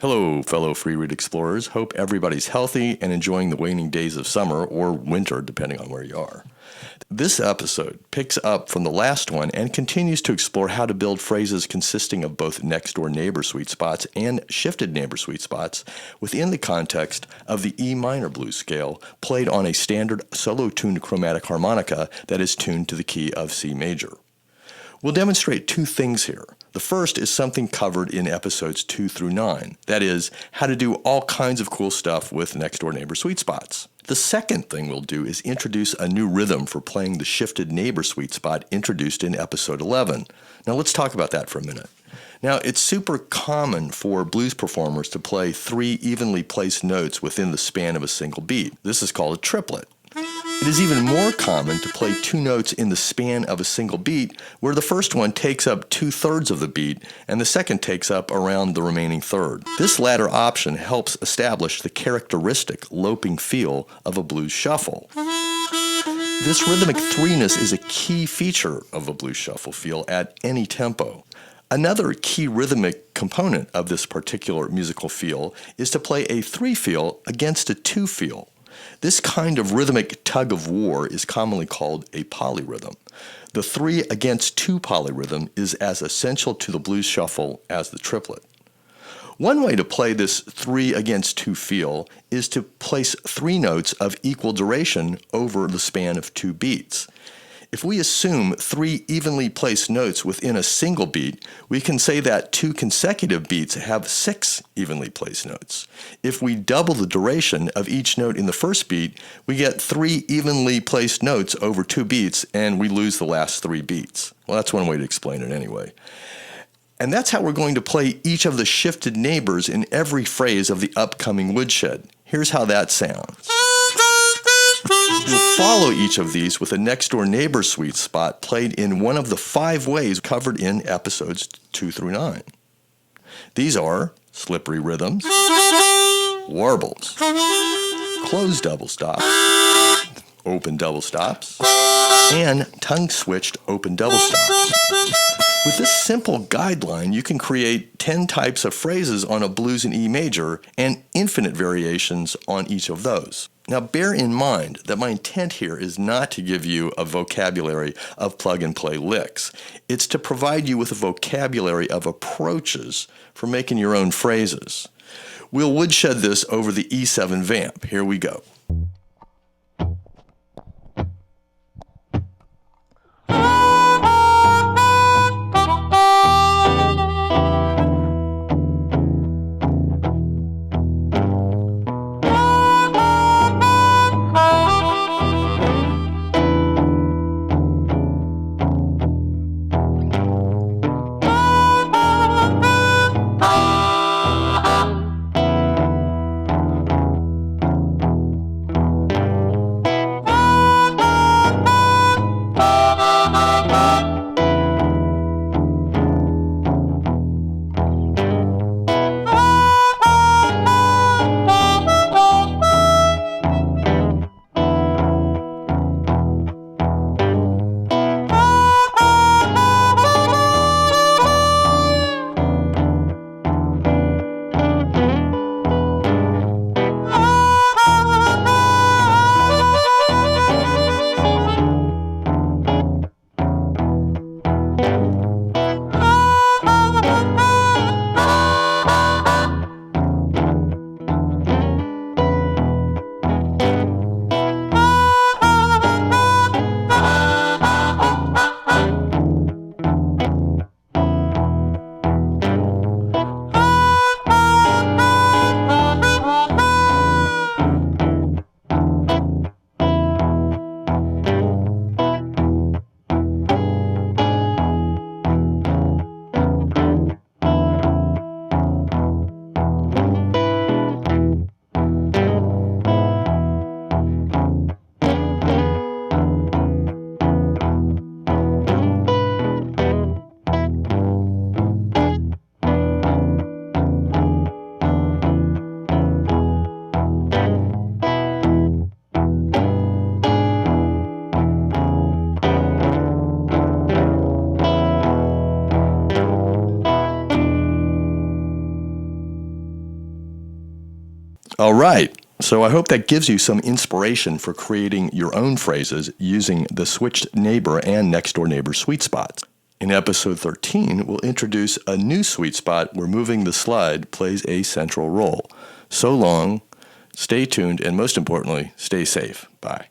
Hello, fellow free read explorers. Hope everybody's healthy and enjoying the waning days of summer or winter, depending on where you are. This episode picks up from the last one and continues to explore how to build phrases consisting of both next-door neighbor sweet spots and shifted neighbor sweet spots within the context of the E minor blues scale played on a standard solo-tuned chromatic harmonica that is tuned to the key of C major. We'll demonstrate two things here. The first is something covered in episodes 2 through 9. That is, how to do all kinds of cool stuff with next-door neighbor sweet spots. The second thing we'll do is introduce a new rhythm for playing the shifted neighbor sweet spot introduced in episode 11. Now let's talk about that for a minute. Now, it's super common for blues performers to play 3 evenly placed notes within the span of a single beat. This is called a triplet. It is even more common to play 2 notes in the span of a single beat, where the first one takes up 2/3 of the beat and the second takes up around the remaining third. This latter option helps establish the characteristic loping feel of a blues shuffle. This rhythmic 3-ness is a key feature of a blues shuffle feel at any tempo. Another key rhythmic component of this particular musical feel is to play a 3 feel against a 2 feel. This kind of rhythmic tug-of-war is commonly called a polyrhythm. The 3 against 2 polyrhythm is as essential to the blues shuffle as the triplet. One way to play this 3 against 2 feel is to place 3 notes of equal duration over the span of 2 beats. If we assume 3 evenly placed notes within a single beat, we can say that 2 consecutive beats have 6 evenly placed notes. If we double the duration of each note in the first beat, we get 3 evenly placed notes over 2 beats, and we lose the last 3 beats. Well, that's one way to explain it anyway. And that's how we're going to play each of the shifted neighbors in every phrase of the upcoming woodshed. Here's how that sounds. We'll follow each of these with a next-door neighbor sweet spot played in one of the 5 ways covered in episodes 2 through 9. These are slippery rhythms, warbles, closed double stops, open double stops, and tongue-switched open double stops. With this simple guideline, you can create 10 types of phrases on a blues in E major and infinite variations on each of those. Now, bear in mind that my intent here is not to give you a vocabulary of plug-and-play licks. It's to provide you with a vocabulary of approaches for making your own phrases. We'll woodshed this over the E7 vamp. Here we go. All right. So I hope that gives you some inspiration for creating your own phrases using the switched neighbor and next door neighbor sweet spots. In episode 13, we'll introduce a new sweet spot where moving the slide plays a central role. So long, stay tuned, and most importantly, stay safe. Bye.